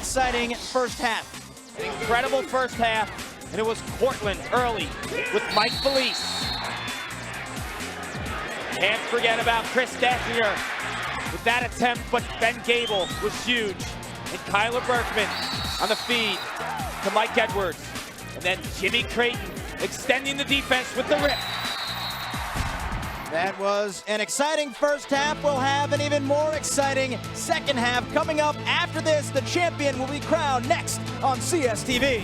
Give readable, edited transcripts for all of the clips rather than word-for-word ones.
exciting first half. An incredible first half, and it was Cortland early with Mike Felice. Can't forget about Chris Dassinger with that attempt, but Ben Gable was huge. And Kyler Berkman on the feed to Mike Edwards. And then Jimmy Creighton extending the defense with the rip. That was an exciting first half. We'll have an even more exciting second half coming up after this. The champion will be crowned next on CSTV.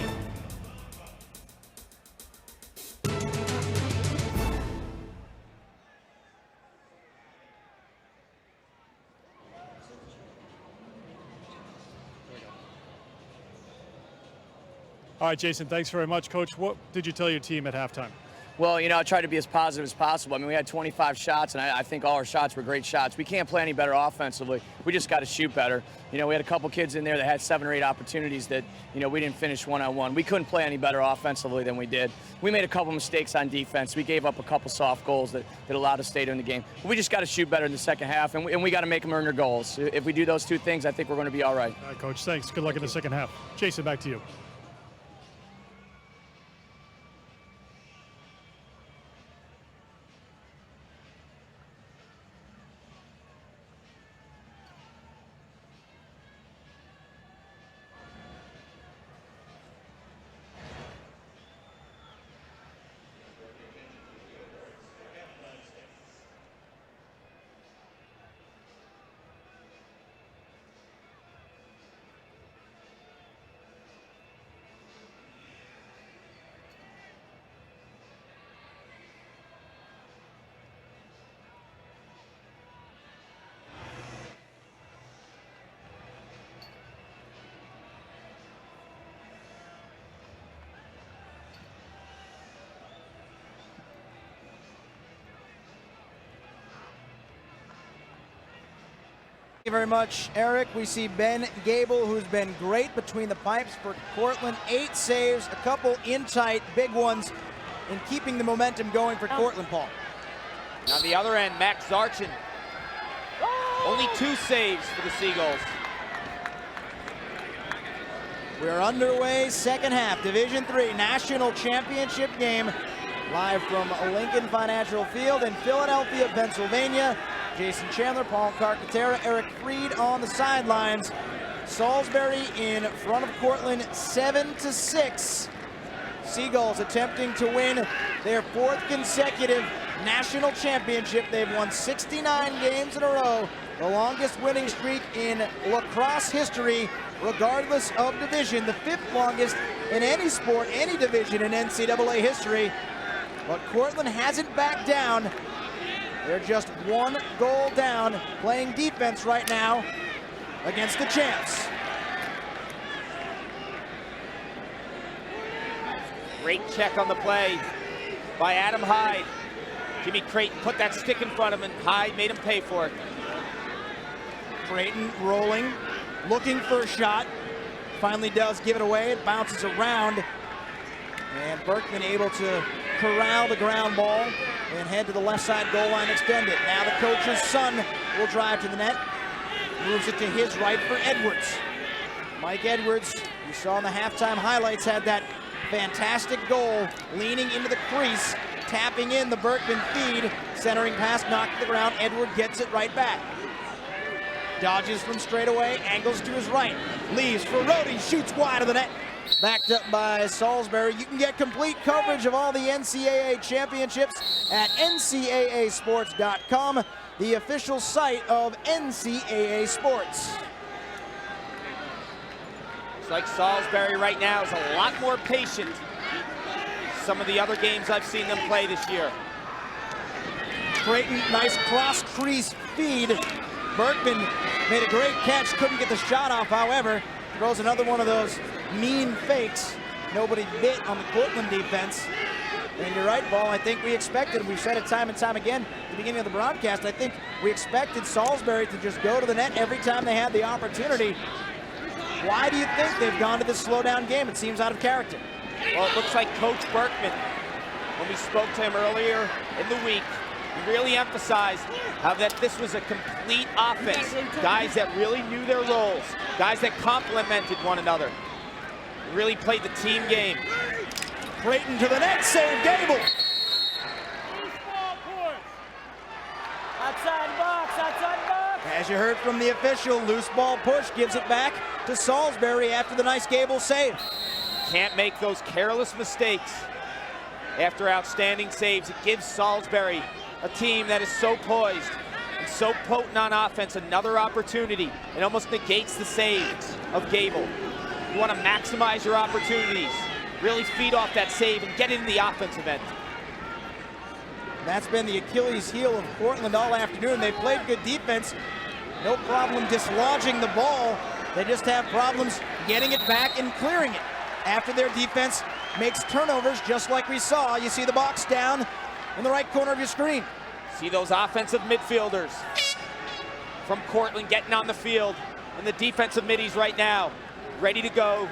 All right, Jason, thanks very much. Coach, what did you tell your team at halftime? Well, you know, I tried to be as positive as possible. I mean, we had 25 shots, and I think all our shots were great shots. We can't play any better offensively. We just got to shoot better. You know, we had a couple kids in there that had 7 or 8 opportunities that, you know, we didn't finish one-on-one. We couldn't play any better offensively than we did. We made a couple mistakes on defense. We gave up a couple soft goals that allowed us to stay in the game. But we just got to shoot better in the second half, and we got to make them earn their goals. If we do those 2 things, I think we're going to be all right. All right, Coach, thanks. Good luck in the second half. Jason, back to you. Thank you very much, Eric. We see Ben Gable, who's been great between the pipes for Cortland. 8 saves, a couple in tight, big ones, in keeping the momentum going for Cortland, Paul. And on the other end, Max Zarchin. Only 2 saves for the Seagulls. We're underway, second half, Division III National Championship game, live from Lincoln Financial Field in Philadelphia, Pennsylvania. Jason Chandler, Paul Carcaterra, Eric Freed on the sidelines. Salisbury in front of Cortland, 7-6. Seagulls attempting to win their 4th consecutive national championship. They've won 69 games in a row, the longest winning streak in lacrosse history, regardless of division, the 5th longest in any sport, any division in NCAA history. But Cortland hasn't backed down. They're just 1 goal down, playing defense right now against the champs. Great check on the play by Adam Hyde. Jimmy Creighton put that stick in front of him, and Hyde made him pay for it. Creighton rolling, looking for a shot. Finally does give it away. It bounces around. And Berkman able to corral the ground ball and head to the left side goal line, extend it. Now the coach's son will drive to the net. Moves it to his right for Edwards. Mike Edwards, you saw in the halftime highlights, had that fantastic goal, leaning into the crease, tapping in the Berkman feed, centering pass, knocked to the ground. Edwards gets it right back. Dodges from straight away, angles to his right, leaves for Rhodey, shoots wide of the net. Backed up by Salisbury. You can get complete coverage of all the NCAA championships at ncaasports.com, the official site of NCAA Sports. Looks like Salisbury right now is a lot more patient than some of the other games I've seen them play this year. Creighton, nice cross crease feed. Berkman made a great catch, couldn't get the shot off, however. Throws another one of those mean fakes. Nobody bit on the Cortland defense. And you're right, Paul, I think we expected, we've said it time and time again at the beginning of the broadcast, I think we expected Salisbury to just go to the net every time they had the opportunity. Why do you think they've gone to this slow-down game? It seems out of character. Well, it looks like Coach Berkman, when we spoke to him earlier in the week, He really emphasized how that this was a complete offense. Guys that really knew their roles, guys that complemented one another. Really played the team game. Creighton to the net, save Gable. Outside box, outside box. As you heard from the official, loose ball push gives it back to Salisbury after the nice Gable save. Can't make those careless mistakes after outstanding saves. It gives Salisbury, a team that is so poised and so potent on offense, another opportunity. It almost negates the save of Gable. You want to maximize your opportunities, really feed off that save and get into the offensive end. That's been the Achilles heel of Cortland all afternoon. They've played good defense. No problem dislodging the ball. They just have problems getting it back and clearing it after their defense makes turnovers, just like we saw. You see the box down in the right corner of your screen. See those offensive midfielders from Cortland getting on the field, and the defensive middies right now ready to go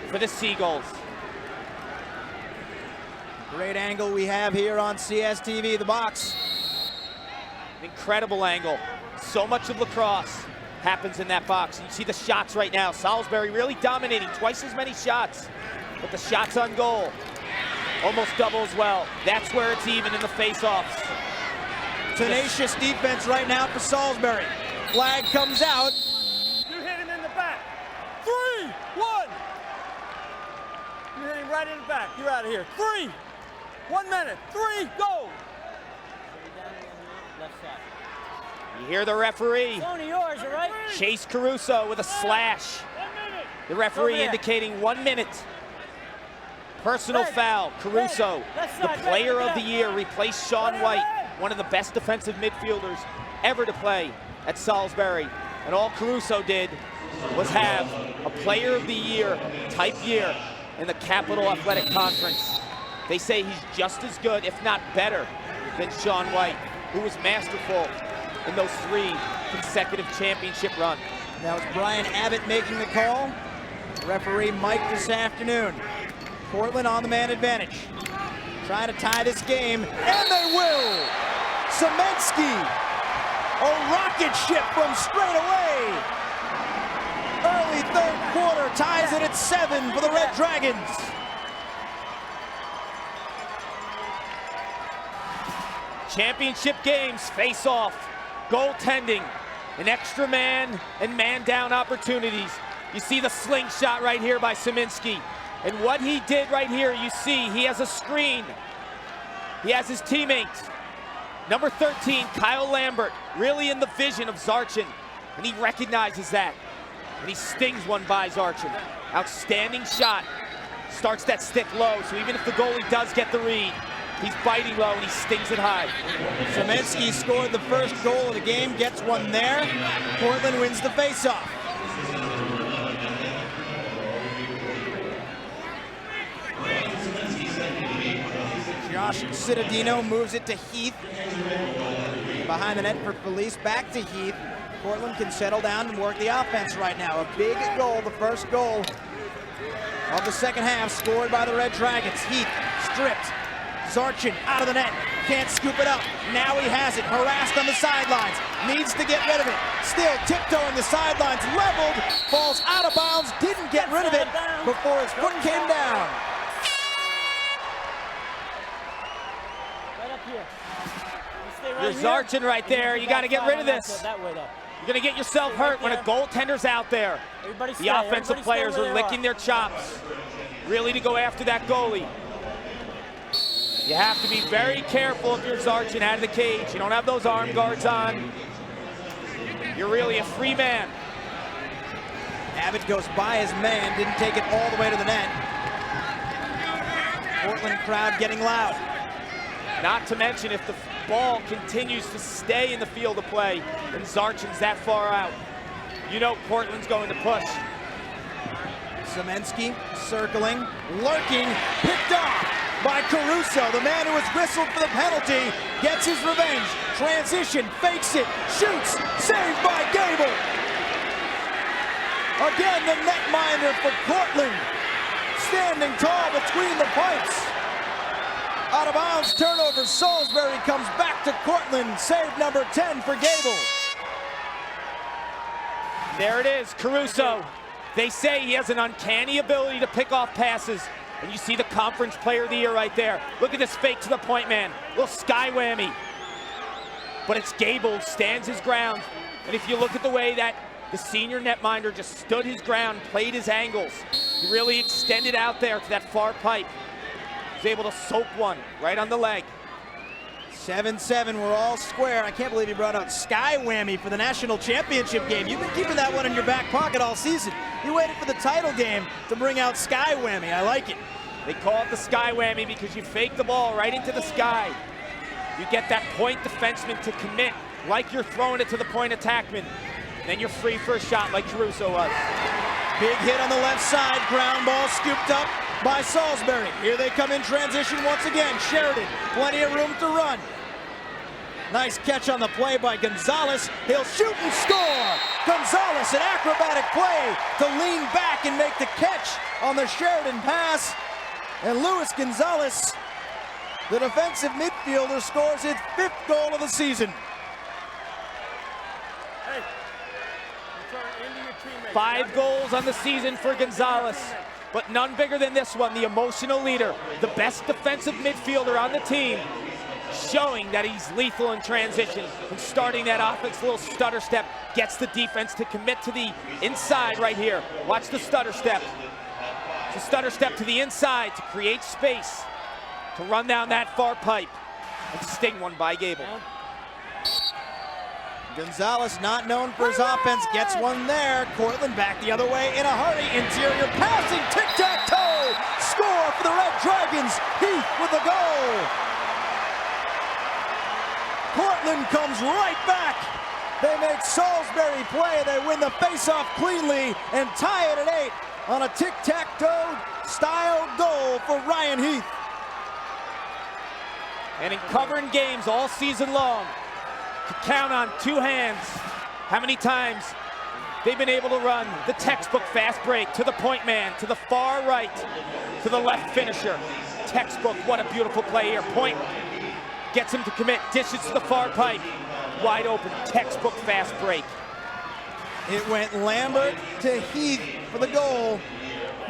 for the Seagulls. Great angle we have here on CSTV, the box. Incredible angle. So much of lacrosse happens in that box. You see the shots right now. Salisbury really dominating, twice as many shots, but the shots on goal almost double as well. That's where it's even in the face-offs. Tenacious defense right now for Salisbury. Flag comes out. You hit him in the back. 3, 1. You hit him right in the back. You're out of here. 3. 1 minute. 3, go. Left side. You hear the referee. It's only yours, all right? Chase Caruso with a slash. The referee indicating 1 minute. Personal foul. Caruso, the player of the year, replaced Sean White, one of the best defensive midfielders ever to play at Salisbury. And all Caruso did was have a player of the year type year in the Capital Athletic Conference. They say he's just as good, if not better, than Sean White, who was masterful in those 3 consecutive championship runs. Now it's Brian Abbott making the call. Referee Mike this afternoon. Cortland on the man advantage. Trying to tie this game, and they will! Semensky, a rocket ship from straight away. Early third quarter ties it at 7 for the Red Dragons. Championship games face off, goaltending, an extra man and man down opportunities. You see the slingshot right here by Semensky. And what he did right here, you see he has a screen. He has his teammates. Number 13, Kyle Lambert, really in the vision of Zarchin. And he recognizes that. And he stings one by Zarchin. Outstanding shot. Starts that stick low, so even if the goalie does get the read, he's biting low and he stings it high. Semensky scored the first goal of the game, gets one there. Cortland wins the faceoff. Josh Cittadino moves it to Heath. Behind the net for Felice, back to Heath. Cortland can settle down and work the offense right now. A big goal, the first goal of the second half, scored by the Red Dragons. Heath stripped. Zarchin out of the net, can't scoop it up. Now he has it, harassed on the sidelines, needs to get rid of it. Still tiptoeing the sidelines, leveled, falls out of bounds, didn't get rid of it before his foot came down. Right up here. There's Zarchin right there. You got to get rid of this. You're going to get yourself hurt when a goaltender's out there. The offensive players are licking their chops, really to go after that goalie. You have to be very careful if you're Zarchin out of the cage. You don't have those arm guards on. You're really a free man. Abbott goes by his man, didn't take it all the way to the net. Cortland crowd getting loud. Not to mention if the ball continues to stay in the field of play and Zarchin's that far out, you know Cortland's going to push. Semensky circling, lurking, picked off by Caruso, the man who was whistled for the penalty, gets his revenge. Transition, fakes it, shoots, saved by Gable. Again, the netminder for Cortland, standing tall between the pipes. Out of bounds, turnover. Salisbury comes back to Cortland. Save number 10 for Gable. There it is, Caruso. They say he has an uncanny ability to pick off passes. And you see the Conference Player of the Year right there. Look at this fake to the point man. Little sky whammy. But it's Gable, stands his ground. And if you look at the way that the senior netminder just stood his ground, played his angles, he really extended out there to that far pipe. Was able to soak one right on the leg. 7-7, we're all square. I can't believe you brought out sky whammy for the national championship game. You've been keeping that one in your back pocket all season. You waited for the title game to bring out sky whammy. I like it. They call it the sky whammy because you fake the ball right into the sky. You get that point defenseman to commit like you're throwing it to the point attackman. Then you're free for a shot like Caruso was. Big hit on the left side, ground ball scooped up by Salisbury. Here they come in transition once again. Sheridan, plenty of room to run. Nice catch on the play by Gonzalez. He'll shoot and score. Gonzalez, an acrobatic play to lean back and make the catch on the Sheridan pass. And Luis Gonzalez, the defensive midfielder, scores his 5th goal of the season. Hey, return into your teammate. 5 goals on the season for Gonzalez, but none bigger than this one, the emotional leader, the best defensive midfielder on the team, showing that he's lethal in transition and starting that offense. Little stutter step gets the defense to commit to the inside right here. Watch the stutter step. It's a stutter step to the inside to create space, to run down that far pipe and sting one by Gable. Gonzalez, not known for his offense, gets one there. Cortland back the other way in a hurry. Interior passing, tic-tac-toe. Score for the Red Dragons. Heath with the goal. Cortland comes right back. They make Salisbury play. They win the face-off cleanly and tie it at 8 on a tic-tac-toe style goal for Ryan Heath. And in covering games all season long, to count on 2 hands how many times they've been able to run the textbook fast break to the point man, to the far right, to the left finisher. Textbook, what a beautiful play here. Point gets him to commit, dishes to the far pipe. Wide open, textbook fast break. It went Lambert to Heath for the goal.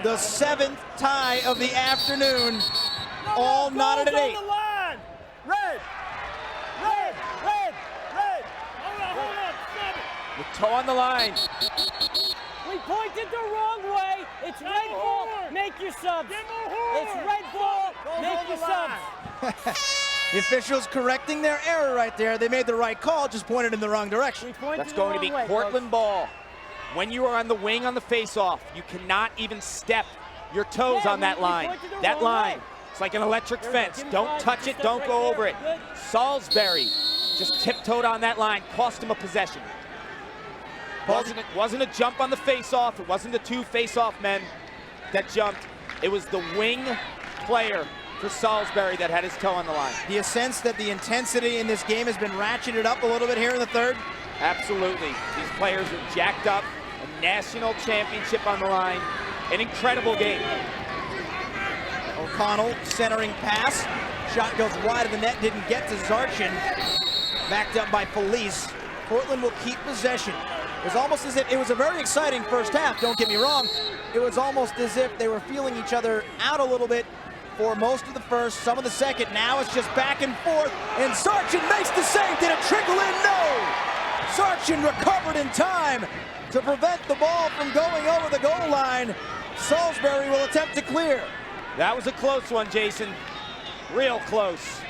The 7th tie of the afternoon. All knotted at 8. Red! Red! Red! Red! Hold on, stop it! With toe on the line. We pointed the wrong way. It's red ball, make your subs. It's red ball, make your subs. The officials correcting their error right there. They made the right call, just pointed in the wrong direction. That's going to be Cortland ball. When you are on the wing on the face-off, you cannot even step your toes on that line. That line. It's like an electric fence. Don't touch it, don't go over it. Salisbury just tiptoed on that line, cost him a possession. Wasn't a jump on the face-off. It wasn't the 2 face-off men that jumped. It was the wing player for Salisbury that had his toe on the line. Do you sense that the intensity in this game has been ratcheted up a little bit here in the 3rd? Absolutely. These players are jacked up. A national championship on the line. An incredible game. O'Connell centering pass. Shot goes wide of the net, didn't get to Zarchin. Backed up by Felice. Cortland will keep possession. It was almost as if it was a very exciting first half, don't get me wrong. It was almost as if they were feeling each other out a little bit for most of the first, some of the second. Now it's just back and forth, and Zarchin makes the save. Did it trickle in? No! Zarchin recovered in time to prevent the ball from going over the goal line. Salisbury will attempt to clear. That was a close one, Jason. Real close.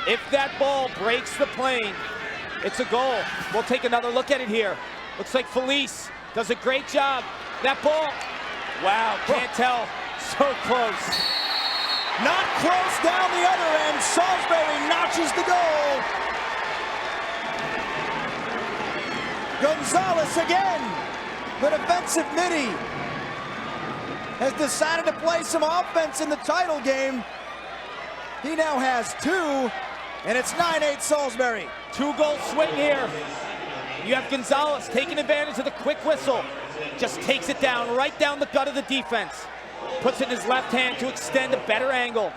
If that ball breaks the plane, it's a goal. We'll take another look at it here. Looks like Felice does a great job. That ball, wow, can't tell. So close. Not close down the other end. Salisbury notches the goal. Gonzalez again. The defensive midi has decided to play some offense in the title game. He now has 2, and it's 9-8 Salisbury. 2-goal swing here. You have Gonzalez taking advantage of the quick whistle. Just takes it down, right down the gut of the defense. Puts it in his left hand to extend a better angle.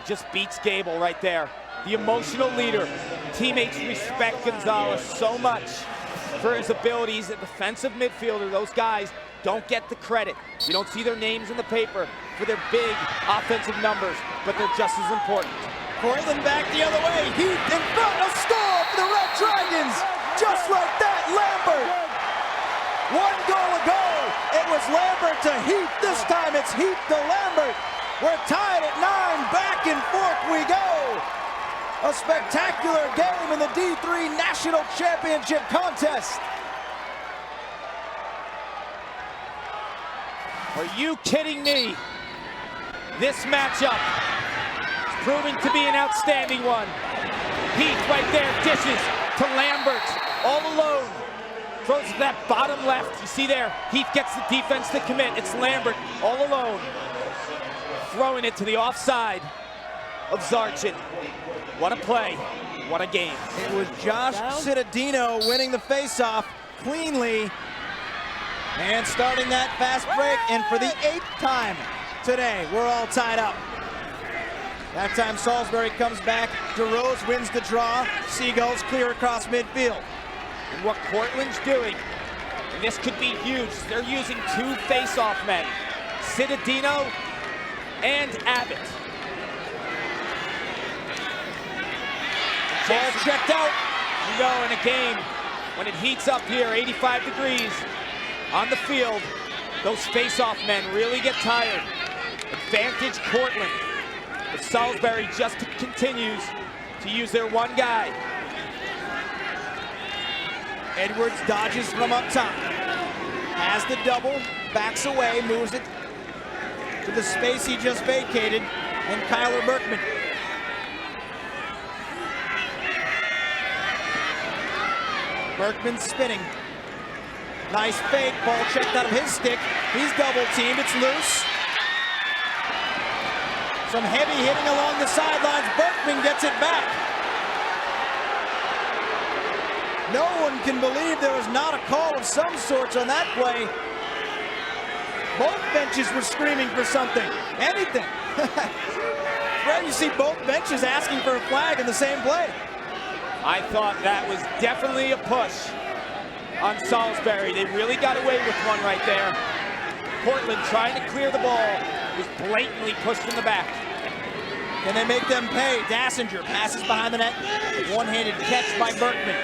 just beats Gable right there. The emotional leader. Teammates respect Gonzalez so much for his abilities. A defensive midfielder, those guys don't get the credit. You don't see their names in the paper for their big offensive numbers, but they're just as important. Cortland back the other way. Heath in front. A score for the Red Dragons. Just like that, Lambert. 1 goal ago. It was Lambert to Heath. This time it's Heath to Lambert. We're tied at 9. Back and forth we go. A spectacular game in the D3 National Championship contest. Are you kidding me? This matchup is proving to be an outstanding one. Heath right there, dishes to Lambert, all alone. Throws to that bottom left. You see there, Heath gets the defense to commit. It's Lambert all alone. Throwing it to the offside of Zarchin. What a play, what a game. It was Josh Cittadino winning the faceoff cleanly and starting that fast break. And for the 8th time today, we're all tied up. That time Salisbury comes back. DeRose wins the draw. Seagulls clear across midfield. And what Cortland's doing, and this could be huge, they're using 2 face-off men, Cittadino and Abbott. Ball checked out. You know, in a game, when it heats up here, 85 degrees on the field, those face-off men really get tired. Advantage Cortland. But Salisbury just continues to use their one guy. Edwards dodges from up top. Has the double, backs away, moves it to the space he just vacated, and Kyler Berkman. Berkman spinning. Nice fake, ball checked out of his stick. He's double teamed, it's loose. Some heavy hitting along the sidelines. Berkman gets it back. No one can believe there was not a call of some sorts on that play. Both benches were screaming for something, anything. Rare you see both benches asking for a flag in the same play. I thought that was definitely a push on Salisbury. They really got away with one right there. Cortland trying to clear the ball, was blatantly pushed in the back. Can they make them pay? Dassinger passes behind the net. One-handed catch by Berkman.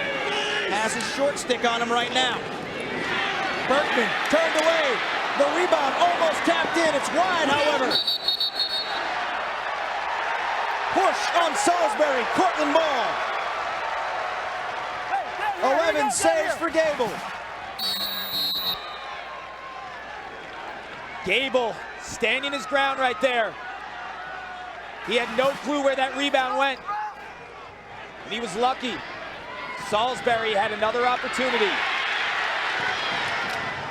Has his short stick on him right now. Berkman turned away. The rebound almost tapped in. It's wide, however. Push on Salisbury. Cortland ball. 11 saves for Gable. Gable standing his ground right there. He had no clue where that rebound went. And he was lucky. Salisbury had another opportunity.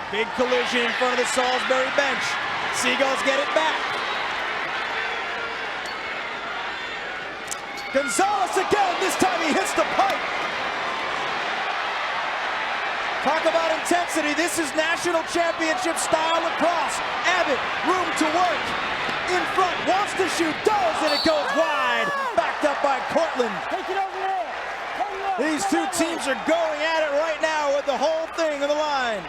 Big collision in front of the Salisbury bench. Seagulls get it back. Gonzalez again. This time he hits the pipe. Talk about intensity. This is national championship style lacrosse. Abbott, room to work. In front, wants to shoot, does, and it goes wide. Backed up by Cortland. Take it over there. These two teams are going at it right now with the whole thing on the line.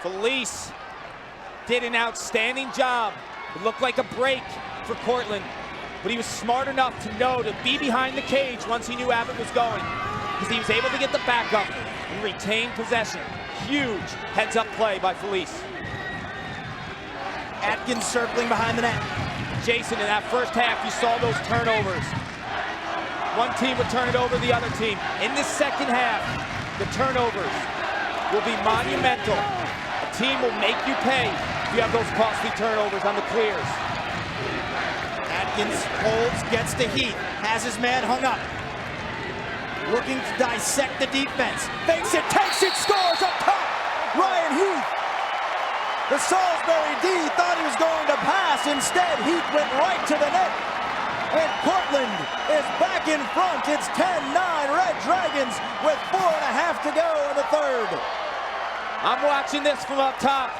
Felice did an outstanding job. It looked like a break for Cortland, but he was smart enough to know to be behind the cage once he knew Abbott was going, because he was able to get the backup and retain possession. Huge heads-up play by Felice. Atkins circling behind the net. Jason, in that first half, you saw those turnovers. One team would turn it over the other team. In this second half, the turnovers will be monumental. A team will make you pay if you have those costly turnovers on the clears. Atkins holds, gets to Heath, has his man hung up. Looking to dissect the defense. Fakes it, takes it, scores up top. Ryan Heath. The Salisbury D thought he was going to pass. Instead, Heath went right to the net. And Cortland is back in front. It's 10-9 Red Dragons with 4.5 to go in the third. I'm watching this from up top.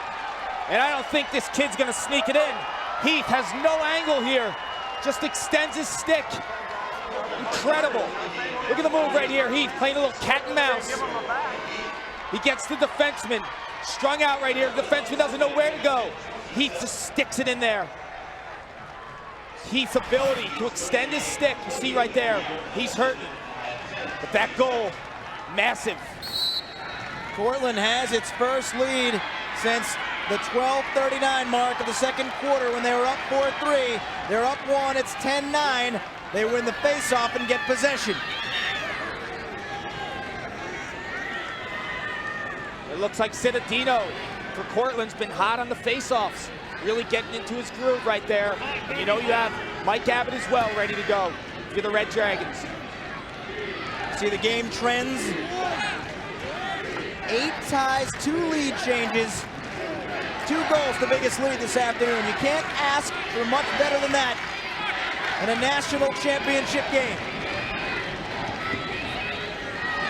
And I don't think this kid's gonna sneak it in. Heath has no angle here. Just extends his stick. Incredible. Look at the move right here. Heath playing a little cat and mouse. He gets the defenseman. Strung out right here. The defenseman doesn't know where to go. Heath just sticks it in there. Heath's ability to extend his stick, you see right there, he's hurting. But that goal, massive. Cortland has its first lead since the 12:39 mark of the second quarter when they were up 4-3. They're up 1, it's 10-9. They win the face-off and get possession. It looks like Citadino for Cortland's been hot on the face-offs. Really getting into his groove right there. And you know you have Mike Abbott as well ready to go for the Red Dragons. See the game trends. 8 ties, 2 lead changes, 2 goals, the biggest lead this afternoon. You can't ask for much better than that in a national championship game.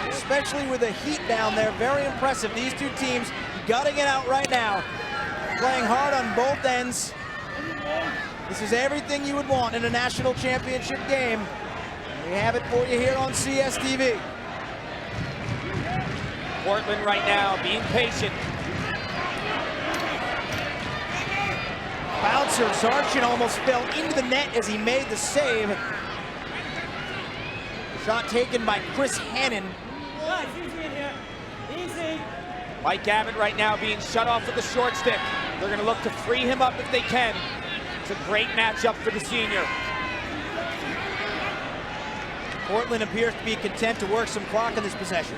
Especially with the heat down there, very impressive. These two teams gutting it out right now, playing hard on both ends. This is everything you would want in a national championship game. We have it for you here on CSTV. Cortland right now being patient. Bouncer, Sargent almost fell into the net as he made the save. Shot taken by Chris Hannon. Easy in here. Easy. Mike Abbott right now being shut off with the short stick. They're going to look to free him up if they can. It's a great matchup for the senior. Cortland appears to be content to work some clock in this possession.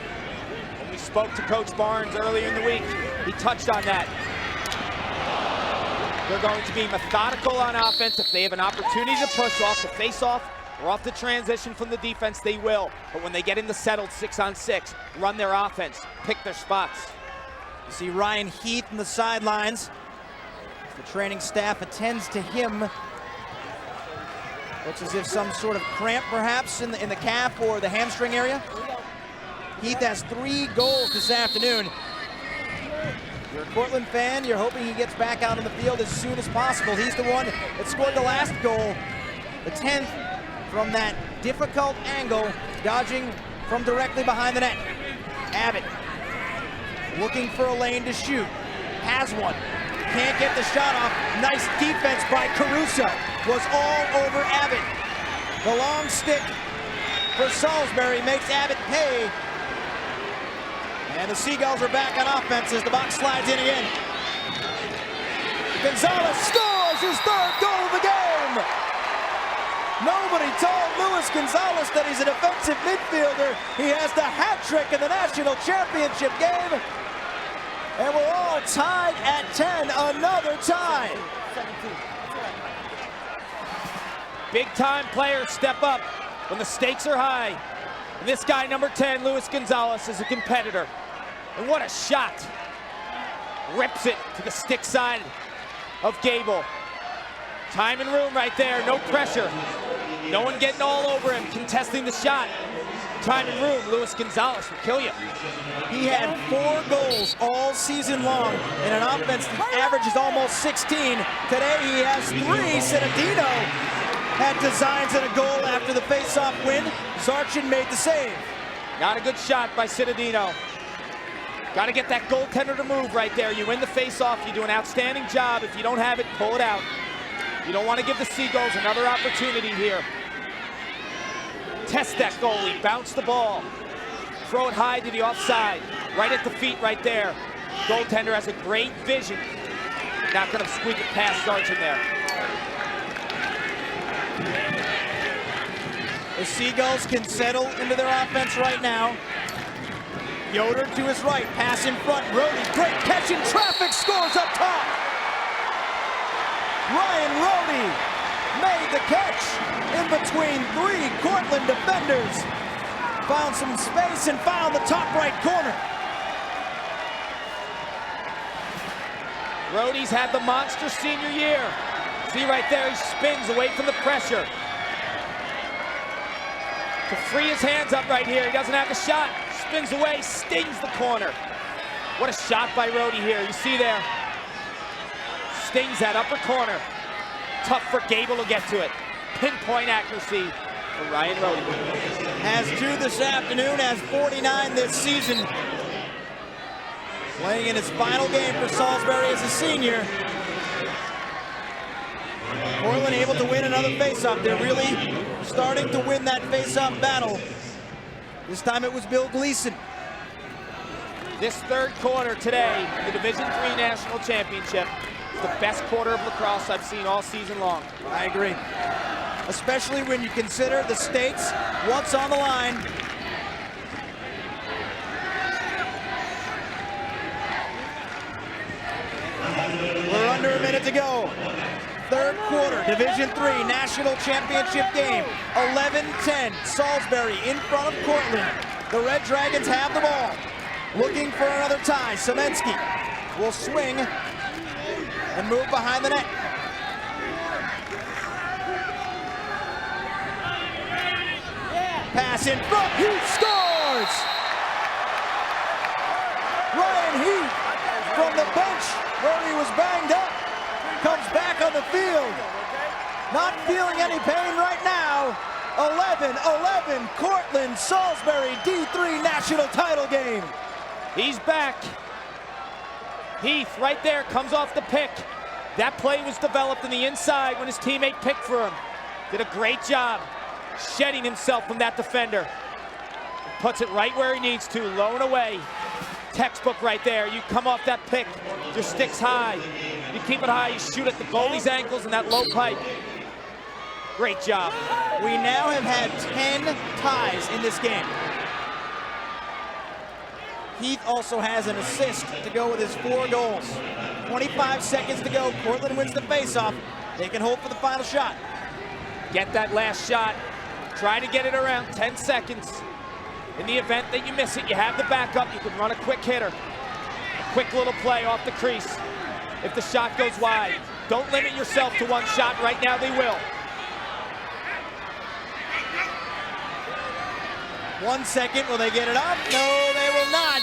When we spoke to Coach Barnes earlier in the week, he touched on that. They're going to be methodical on offense. If they have an opportunity to push off the face-off or off the transition from the defense, they will. But when they get in the settled 6-on-6, run their offense, pick their spots. You see Ryan Heath in the sidelines. The training staff attends to him. Looks as if some sort of cramp perhaps in the calf or the hamstring area. Heath has 3 goals this afternoon. If you're a Cortland fan, you're hoping he gets back out on the field as soon as possible. He's the one that scored the last goal, the 10th, from that difficult angle, dodging from directly behind the net. Abbott looking for a lane to shoot. Has one. Can't get the shot off. Nice defense by Caruso. Was all over Abbott. The long stick for Salisbury makes Abbott pay. And the Seagulls are back on offense as the box slides in again. Gonzalez scores his 3rd goal of the game. Nobody told Luis Gonzalez that he's a defensive midfielder. He has the hat trick in the national championship game. And we're all tied at 10, another tie. Big time players step up when the stakes are high. And this guy, number 10, Luis Gonzalez, is a competitor. And what a shot. Rips it to the stick side of Gable. Time and room right there, no pressure. No one getting all over him, contesting the shot. Time and room, Luis Gonzalez will kill you. He had 4 goals all season long in an offense that averages almost 16. Today he has 3. Citadino had designs and a goal after the face-off win. Sargent made the save. Not a good shot by Citadino. Got to get that goaltender to move right there. You win the face-off, you do an outstanding job. If you don't have it, pull it out. You don't want to give the Seagulls another opportunity here. Test that goalie, bounce the ball. Throw it high to the offside, right at the feet right there. Goaltender has a great vision. Not going to squeak it past Sargent there. The Seagulls can settle into their offense right now. Yoder to his right, pass in front, Rhodey, great catch in traffic, scores up top. Ryan Rhodey made the catch in between 3 Cortland defenders. Found some space and found the top right corner. Rhodey's had the monster senior year. See right there, he spins away from the pressure. To free his hands up right here, he doesn't have the shot. Spins away, stings the corner. What a shot by Rhodey here, you see there. stings that upper corner. Tough for Gable to get to it. Pinpoint accuracy for Ryan Rohde. Has 2 this afternoon, has 49 this season. Playing in his final game for Salisbury as a senior. Cortland able to win another faceoff. They're really starting to win that faceoff battle. This time it was Bill Gleason. This third quarter today, the Division III National Championship, is the best quarter of lacrosse I've seen all season long. I agree. Especially when you consider the stakes, what's on the line. We're under a minute to go. Third quarter, Division III National Championship game. 11-10, Salisbury in front of Cortland. The Red Dragons have the ball. Looking for another tie. Semensky will swing and move behind the net. Pass in front, Heath scores! Ryan Heath from the bench where he was banged up comes back on the field. Not feeling any pain right now. 11-11, Cortland, Salisbury, D3 national title game. He's back. Heath right there comes off the pick. That play was developed in the inside when his teammate picked for him. Did a great job shedding himself from that defender. Puts it right where he needs to, low and away. Textbook right there. You come off that pick, your stick's high. You keep it high, you shoot at the goalie's ankles in that low pipe. Great job. We now have had 10 ties in this game. Heath also has an assist to go with his 4 goals. 25 seconds to go. Cortland wins the faceoff. They can hope for the final shot. Get that last shot. Try to get it around 10 seconds. In the event that you miss it, you have the backup. You can run a quick hitter. A quick little play off the crease. If the shot goes wide, don't limit yourself to one shot. Right now they will. 1 second, will they get it up? No, they will not.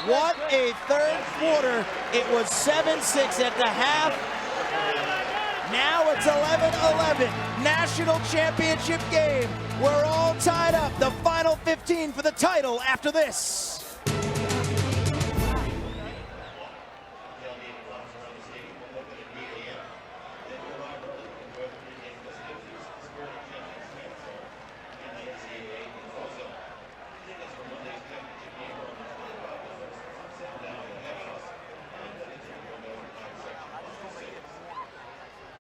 What a third quarter. It was 7-6 at the half. Now it's 11-11. National championship game. We're all tied up. The final 15 for the title after this.